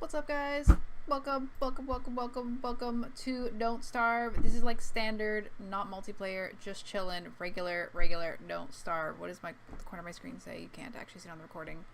What's up, guys? Welcome to Don't Starve. This is like standard, not multiplayer, just chillin', regular, Don't Starve. What does the corner of my screen say? You can't actually see it on the recording.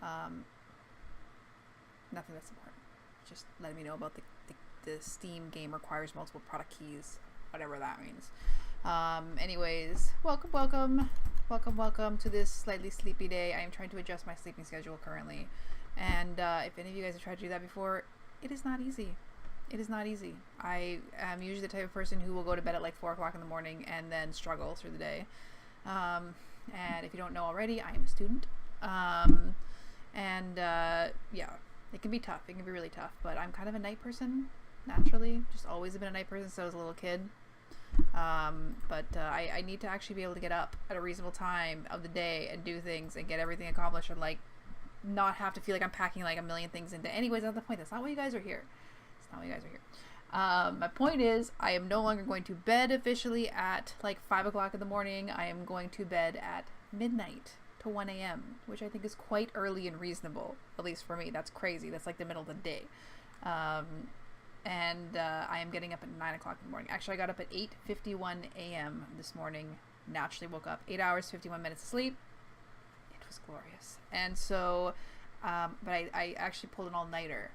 Nothing that's important. Just letting me know about the Steam game requires multiple product keys, whatever that means. Anyways, welcome to this slightly sleepy day. I am trying to adjust my sleeping schedule currently. And if any of you guys have tried to do that before, it is not easy. It is not easy. I am usually the type of person who will go to bed at like 4 o'clock in the morning and then struggle through the day. And if you don't know already, I am a student. Yeah, it can be tough. It can be really tough. But I'm kind of a night person, naturally. Just always have been a night person since I was a little kid. I need to actually be able to get up at a reasonable time of the day and do things and get everything accomplished and like not have to feel like I'm packing like a million things into. Anyways, that's the point. That's not why you guys are here. It's not why you guys are here. My point is, I am no longer going to bed officially at like 5 o'clock in the morning. I am going to bed at midnight to 1 a.m., which I think is quite early and reasonable, at least for me. That's crazy. That's like the middle of the day. I am getting up at 9 o'clock in the morning. Actually, I got up at 8:51 a.m. this morning. Naturally woke up. 8 hours, 51 minutes of sleep. It was glorious. And so, but I actually pulled an all-nighter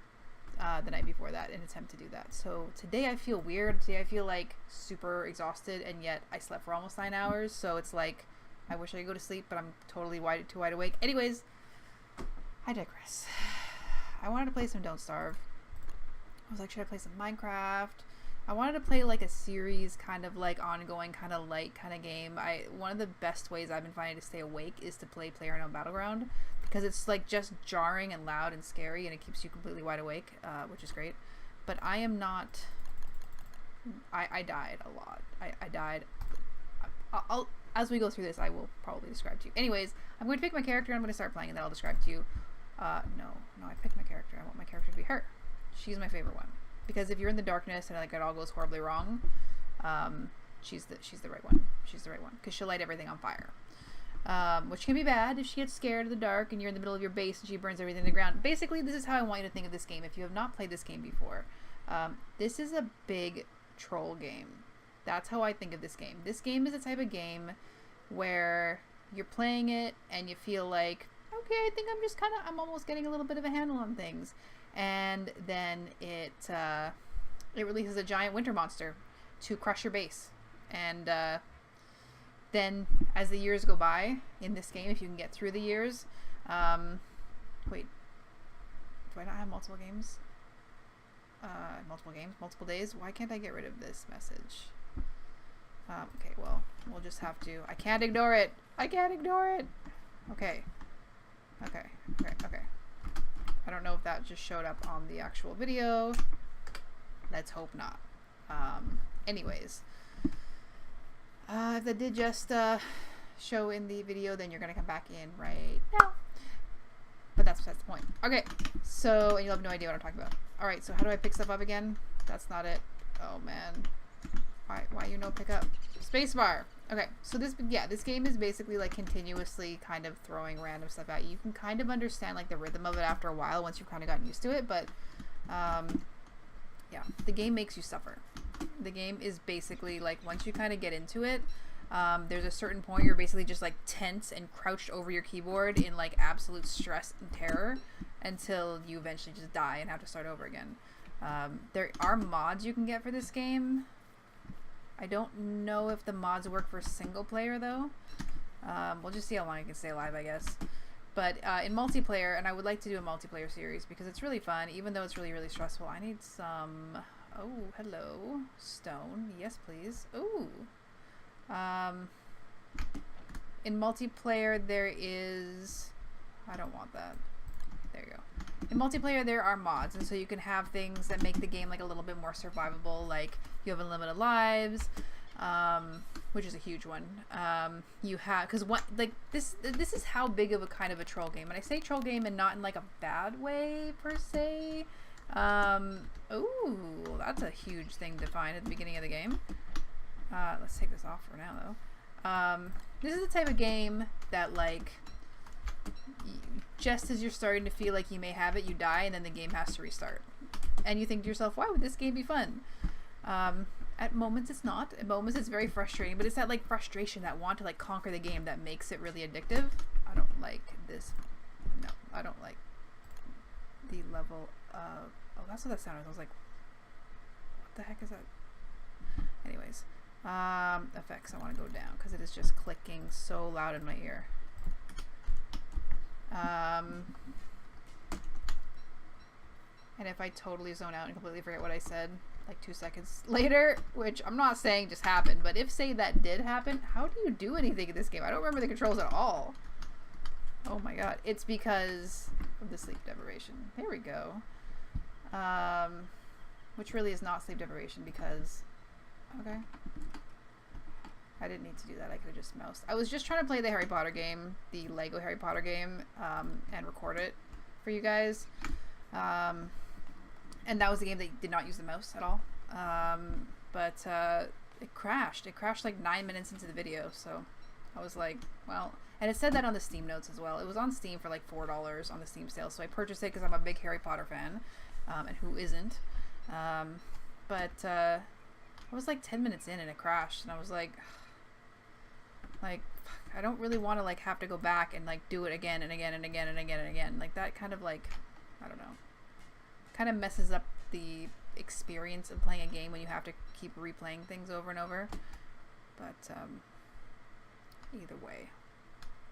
the night before that in an attempt to do that. So today I feel weird. Today I feel like super exhausted, and yet I slept for almost 9 hours. So it's like, I wish I could go to sleep, but I'm totally too wide awake. Anyways, I digress. I wanted to play some Don't Starve. I was like, should I play some Minecraft? I wanted to play like a series, kind of like ongoing, kind of light kind of game. One of the best ways I've been finding to stay awake is to play PlayerUnknown's Battleground, because it's like just jarring and loud and scary, and it keeps you completely wide awake, which is great. But I am not. I died a lot. I died. I'll as we go through this, I will probably describe to you. Anyways, I'm going to pick my character. And I'm going to start playing, and then I'll describe to you. No, I picked my character. I want my character to be her. She's my favorite one, because if you're in the darkness and like it all goes horribly wrong, she's the right one. She's the right one, because she'll light everything on fire, which can be bad if she gets scared of the dark and you're in the middle of your base and she burns everything to the ground. Basically, this is how I want you to think of this game. If you have not played this game before, this is a big troll game. That's how I think of this game. This game is a type of game where you're playing it and you feel like, okay, I think I'm almost getting a little bit of a handle on things. And then it releases a giant winter monster to crush your base. And then as the years go by in this game, if you can get through the years, wait, do I not have multiple games? Multiple days? Why can't I get rid of this message? Okay, well, we'll just have to. I can't ignore it. Okay. I don't know if that just showed up on the actual video. Let's hope not. Anyways, if that did just show in the video, then you're gonna come back in right now. But that's the point. Okay, so, and you'll have no idea what I'm talking about. Alright, so how do I pick stuff up again? That's not it. Oh man. Why you no pick up? Spacebar. Okay, so this game is basically like continuously kind of throwing random stuff at you. You can kind of understand like the rhythm of it after a while once you've kind of gotten used to it, but yeah, the game makes you suffer. The game is basically like, once you kind of get into it, there's a certain point you're basically just like tense and crouched over your keyboard in like absolute stress and terror until you eventually just die and have to start over again. There are mods you can get for this game. I don't know if the mods work for single player though. We'll just see how long I can stay alive, I guess. But in multiplayer, and I would like to do a multiplayer series because it's really fun, even though it's really, really stressful. I need some. Oh, hello, stone. Yes, please. Ooh. In multiplayer, there is. I don't want that. There you go. In multiplayer, there are mods, and so you can have things that make the game like a little bit more survivable. Like you have unlimited lives, which is a huge one. You have, because what, like this is how big of a kind of a troll game, and I say troll game and not in like a bad way per se. Ooh, that's a huge thing to find at the beginning of the game. Let's take this off for now though. This is the type of game that like just as you're starting to feel like you may have it, you die, and then the game has to restart. And you think to yourself, why would this game be fun? At moments it's not. At moments it's very frustrating, but it's that like frustration, that want to like conquer the game, that makes it really addictive. I don't like this. No, I don't like the level of... Oh, that's what that sounded. I was like, what the heck is that? Anyways, effects, I want to go down because it is just clicking so loud in my ear. And if I totally zone out and completely forget what I said like 2 seconds later, which I'm not saying just happened, but if say that did happen, how do you do anything in this game? I don't remember the controls at all. Oh my god. It's because of the sleep deprivation. There we go. Which really is not sleep deprivation because... Okay. I didn't need to do that. I could have just moused. I was just trying to play the Harry Potter game, the Lego Harry Potter game, and record it for you guys. And that was the game that did not use the mouse at all. But it crashed. It crashed like 9 minutes into the video, so I was like, well... And it said that on the Steam notes as well. It was on Steam for like $4 on the Steam sale, so I purchased it because I'm a big Harry Potter fan, and who isn't? But I was like 10 minutes in and it crashed, and I was like, I don't really want to like have to go back and like do it again and again and again and again and again. Like that kind of like, I don't know, kind of messes up the experience of playing a game when you have to keep replaying things over and over. But either way.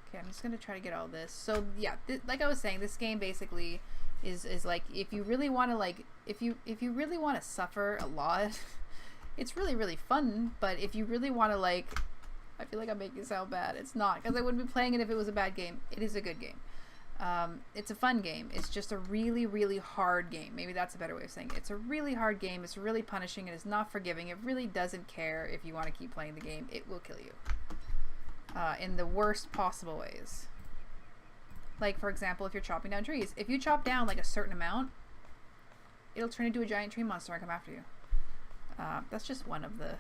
Okay, I'm just gonna try to get all this. So yeah, like I was saying, this game basically is like, if you really want to like, if you really want to suffer a lot, it's really, really fun. But if you really want to like, I feel like I'm making it sound bad. It's not, because I wouldn't be playing it if it was a bad game. It is a good game. It's a fun game. It's just a really, really hard game. Maybe that's a better way of saying it. It's a really hard game. It's really punishing. It is not forgiving. It really doesn't care if you want to keep playing the game. It will kill you. In the worst possible ways. Like, for example, if you're chopping down trees. If you chop down like a certain amount, it'll turn into a giant tree monster and come after you. That's just one of the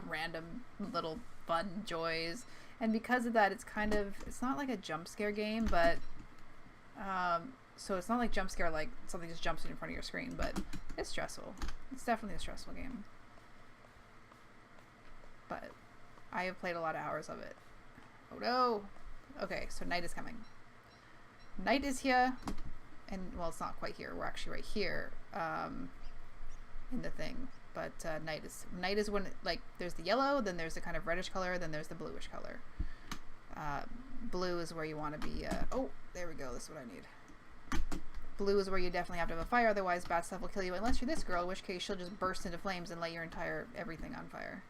random little fun joys. And because of that, it's kind of, it's not like a jump scare game, but so it's not like jump scare like something just jumps in front of your screen, but it's stressful. It's definitely a stressful game. But I have played a lot of hours of it. Oh no! Okay, so night is coming. Night is here, and well, it's not quite here. We're actually right here in the thing. But night is when, like, there's the yellow, then there's the kind of reddish color, then there's the bluish color. Blue is where you want to be. Oh, there we go. This is what I need. Blue is where you definitely have to have a fire, otherwise bad stuff will kill you. Unless you're this girl, in which case she'll just burst into flames and light your entire everything on fire.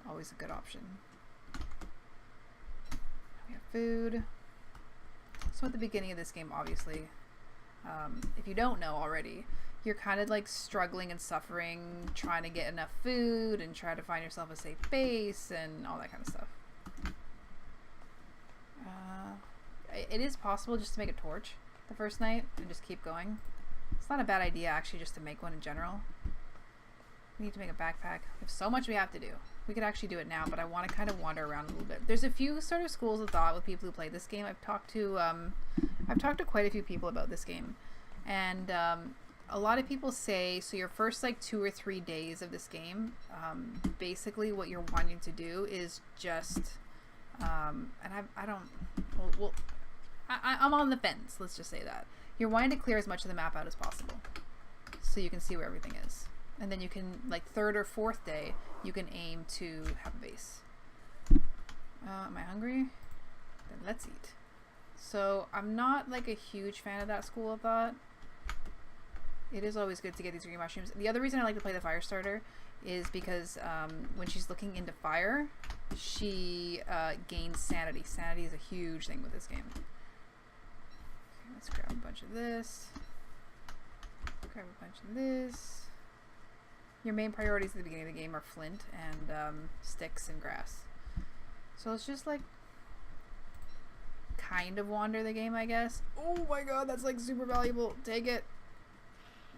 Always a good option. We have food. So at the beginning of this game, obviously, if you don't know already, you're kind of like struggling and suffering, trying to get enough food and try to find yourself a safe base and all that kind of stuff. It is possible just to make a torch the first night and just keep going. It's not a bad idea actually just to make one in general. We need to make a backpack. We have so much we have to do. We could actually do it now, but I want to kind of wander around a little bit. There's a few sort of schools of thought with people who play this game. I've talked to quite a few people about this game, and a lot of people say, so your first like 2 or 3 days of this game, basically what you're wanting to do is just, and I'm on the fence. Let's just say that you're wanting to clear as much of the map out as possible, so you can see where everything is. And then you can, like, 3rd or 4th day, you can aim to have a base. Am I hungry? Then let's eat. So, I'm not, like, a huge fan of that school of thought. It is always good to get these green mushrooms. The other reason I like to play the fire starter is because when she's looking into fire, she gains sanity. Sanity is a huge thing with this game. Okay, let's grab a bunch of this. Grab a bunch of this. Your main priorities at the beginning of the game are flint and sticks and grass. So let's just like kind of wander the game, I guess. Oh my god, that's like super valuable. Take it.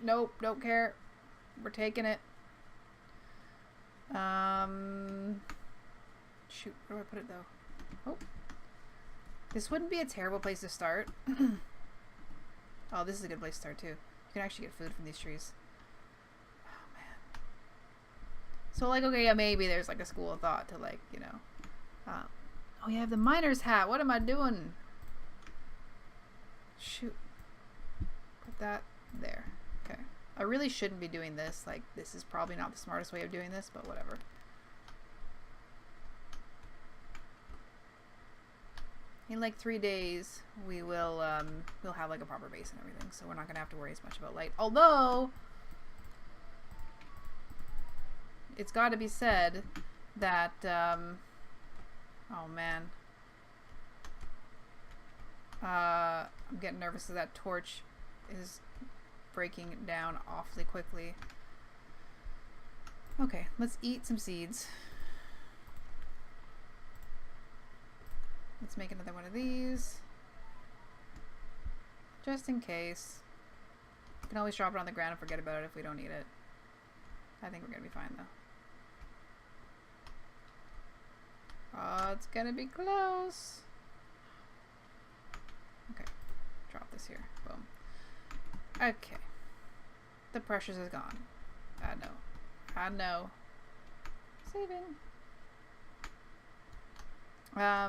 Nope, don't care. We're taking it. Shoot, where do I put it though? Oh. This wouldn't be a terrible place to start. Oh, this is a good place to start too. You can actually get food from these trees. Oh man. So like, okay, yeah, maybe there's like a school of thought to like, you know. Oh yeah, I have the miner's hat. What am I doing? Shoot. Put that there. Okay. I really shouldn't be doing this. Like, this is probably not the smartest way of doing this, but whatever. In like 3 days, we will we'll have like a proper base and everything, so we're not gonna have to worry as much about light. Although, it's got to be said that oh man, I'm getting nervous that that torch is breaking down awfully quickly. Okay, let's eat some seeds. Let's make another one of these. Just in case. We can always drop it on the ground and forget about it if we don't need it. I think we're gonna be fine though. Oh, it's gonna be close. Okay, drop this here. Boom. Okay. The precious is gone. I know. I know. Saving. Oh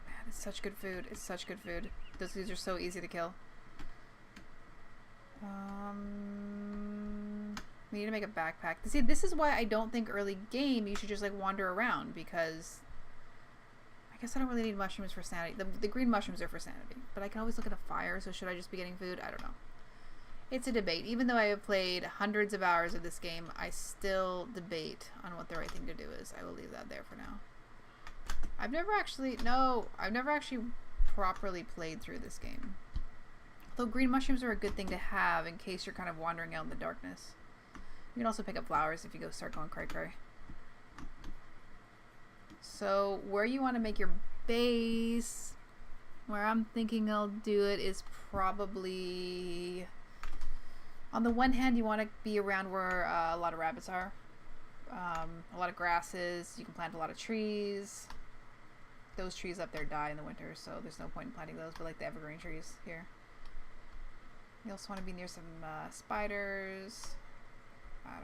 man, it's such good food. It's such good food. Those foods are so easy to kill. We need to make a backpack. See, this is why I don't think early game you should just like wander around, because I guess I don't really need mushrooms for sanity. The green mushrooms are for sanity, but I can always look at a fire, so should I just be getting food? I don't know. It's a debate. Even though I have played hundreds of hours of this game, I still debate on what the right thing to do is. I will leave that there for now. I've never actually properly played through this game. Though green mushrooms are a good thing to have in case you're kind of wandering out in the darkness. You can also pick up flowers if you start going cray-cray. So where you want to make your base, where I'm thinking I'll do it is probably... On the one hand, you want to be around where a lot of rabbits are. A lot of grasses. You can plant a lot of trees. Those trees up there die in the winter, so there's no point in planting those, but like the evergreen trees here. You also want to be near some spiders. I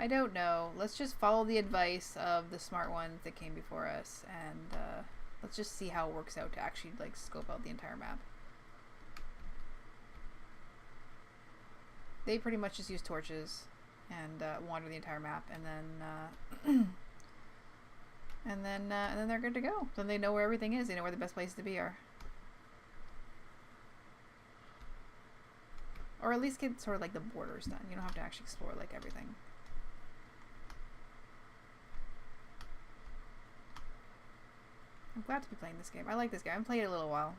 don't know. Let's just follow the advice of the smart ones that came before us, and let's just see how it works out to actually like scope out the entire map. They pretty much just use torches and wander the entire map, and then and then they're good to go. Then they know where everything is. They know where the best places to be are. Or at least get sort of like the borders done. You don't have to actually explore like everything. I'm glad to be playing this game. I like this game. I haven't played it a little while.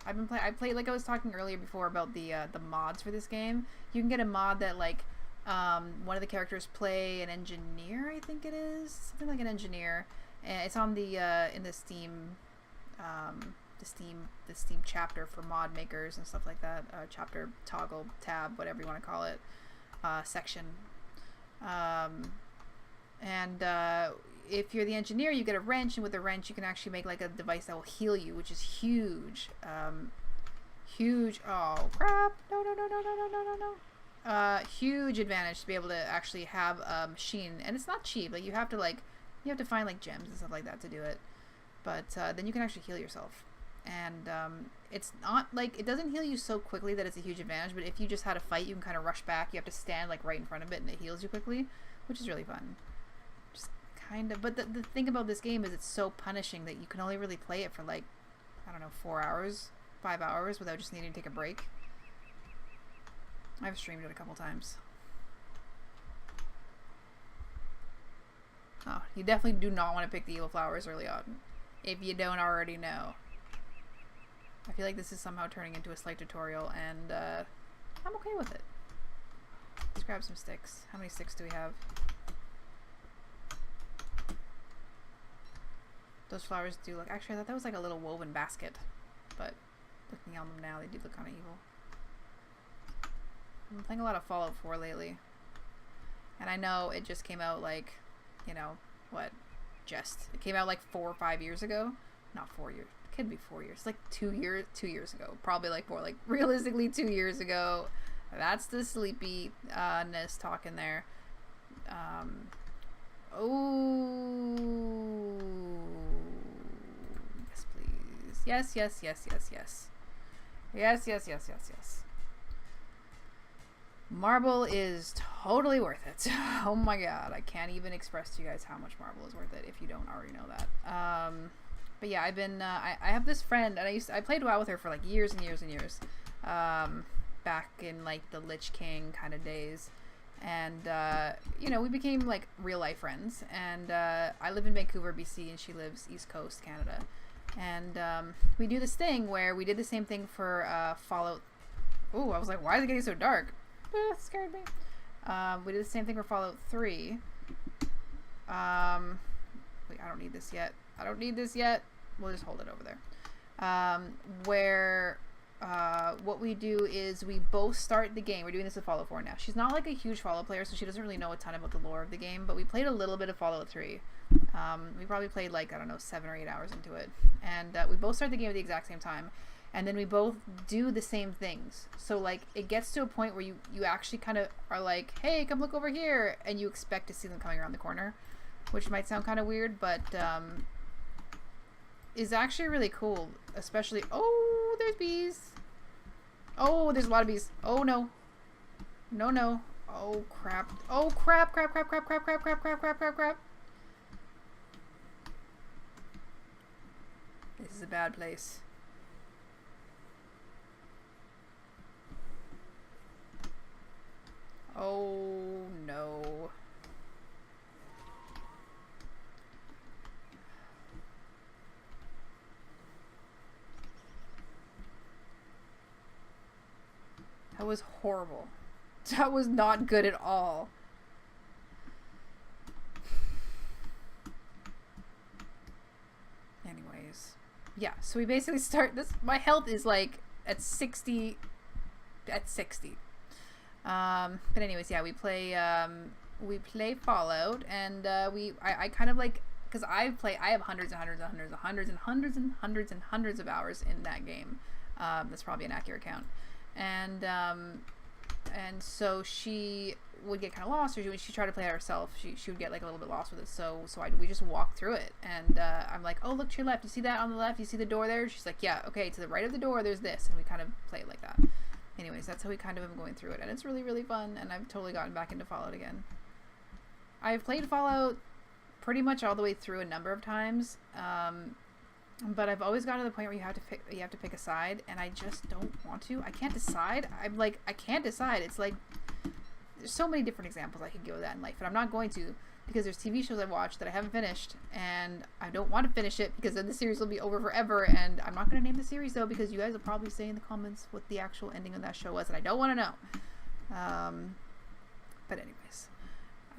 I played like I was talking earlier before about the mods for this game. You can get a mod that like one of the characters play an engineer, I think it is. Something like an engineer. And it's on the in the Steam the Steam chapter for mod makers and stuff like that. Chapter, toggle, tab, whatever you want to call it, section. If you're the engineer, you get a wrench, and with the wrench you can actually make like a device that will heal you, which is huge. Huge. Oh crap! No. Huge advantage to be able to actually have a machine, and it's not cheap. Like you have to find like gems and stuff like that to do it. But then you can actually heal yourself. And it's not like it doesn't heal you so quickly that it's a huge advantage, but if you just had a fight, you can kind of rush back. You have to stand like right in front of it and it heals you quickly, which is really fun. Just kind of, but the thing about this game is it's so punishing that you can only really play it for like, I don't know, 4 hours, 5 hours without just needing to take a break. I've streamed it a couple times. Oh, you definitely do not want to pick the evil flowers early on, if you don't already know. I feel like this is somehow turning into a slight tutorial, and I'm okay with it. Let's grab some sticks. How many sticks do we have? Those flowers do look... Actually, I thought that was like a little woven basket, but looking at them now, they do look kind of evil. I'm playing a lot of Fallout 4 lately, and I know it just came out like, you know, what, just. It came out like 4 or 5 years ago. Not 4 years. It could be 4 years. Like 2 years ago. Probably like more like realistically 2 years ago. That's the sleepiness talking there. Oh, yes, please. Yes, yes, yes, yes, yes. Yes, yes, yes, yes, yes. Marble is totally worth it. Oh my god, I can't even express to you guys how much Marble is worth it if you don't already know that. But yeah, I've been, I have this friend, and I played WoW with her for like years and years and years. Back in like the Lich King kind of days. And, you know, we became like real life friends. And I live in Vancouver, BC, and she lives East Coast, Canada. And we do this thing where we did the same thing for Fallout. Ooh, I was like, why is it getting so dark? It scared me. We did the same thing for Fallout 3. Wait, I don't need this yet. I don't need this yet. We'll just hold it over there. Where what we do is we both start the game. We're doing this with Fallout 4 now. She's not like a huge Fallout player, so she doesn't really know a ton about the lore of the game, but we played a little bit of Fallout 3. We probably played like, I don't know, 7 or 8 hours into it. And we both start the game at the exact same time. And then we both do the same things. So like it gets to a point where you actually kind of are like, hey, come look over here. And you expect to see them coming around the corner, which might sound kind of weird, but is actually really cool. Especially, oh, there's bees. Oh, there's a lot of bees. Oh no. No, no. Oh crap. Oh crap, crap, crap, crap, crap, crap, crap, crap, crap, crap, crap. This is a bad place. Oh no. That was horrible. That was not good at all. Anyways. Yeah, so we basically start this. My health is like at 60. At 60. But anyways, yeah, we play Fallout, and I kind of like, because I have hundreds and hundreds and hundreds and hundreds and hundreds and hundreds and hundreds of hours in that game. That's probably an accurate count. And so she would get kind of lost, or when she tried to play it herself, she would get like a little bit lost with it. So we just walked through it, and I'm like, oh, look to your left, you see that on the left, you see the door there? She's like, yeah, okay, to the right of the door there's this, and we kind of play it like that. Anyways, that's how we kind of am going through it, and it's really, really fun, and I've totally gotten back into Fallout again. I've played Fallout pretty much all the way through a number of times, but I've always gotten to the point where you have to pick a side, and I just don't want to. I can't decide. I'm like, I can't decide. It's like, there's so many different examples I could go with that in life, and I'm not going to, because there's TV shows I've watched that I haven't finished, and I don't want to finish it because then the series will be over forever. And I'm not going to name the series though, because you guys will probably say in the comments what the actual ending of that show was, and I don't want to know. But anyways,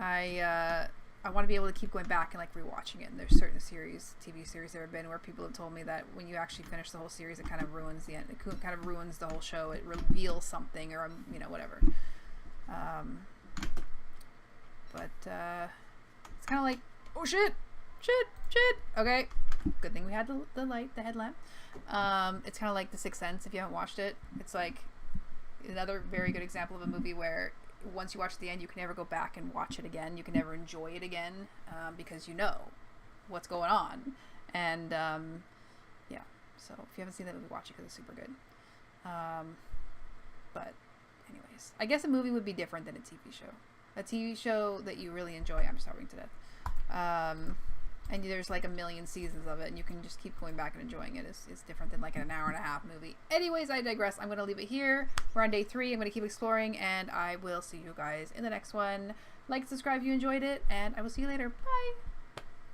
I want to be able to keep going back and like rewatching it. And there's certain TV series there have been where people have told me that when you actually finish the whole series, it kind of ruins the end. It kind of ruins the whole show. It reveals something, or you know, whatever. But it's kind of like, oh shit, okay, good thing we had the light, the headlamp. It's kind of like The Sixth Sense. If you haven't watched it, it's like another very good example of a movie where once you watch the end, you can never go back and watch it again. You can never enjoy it again, because you know what's going on. And yeah, so if you haven't seen that movie, watch it because it's super good. But anyways, I guess a movie would be different than a TV show. A TV show that you really enjoy, I'm starving to death. And there's like a million seasons of it, and you can just keep going back and enjoying it. It's different than like an hour and a half movie. Anyways, I digress. I'm going to leave it here. We're on day 3. I'm going to keep exploring, and I will see you guys in the next one. Like, subscribe if you enjoyed it, and I will see you later. Bye!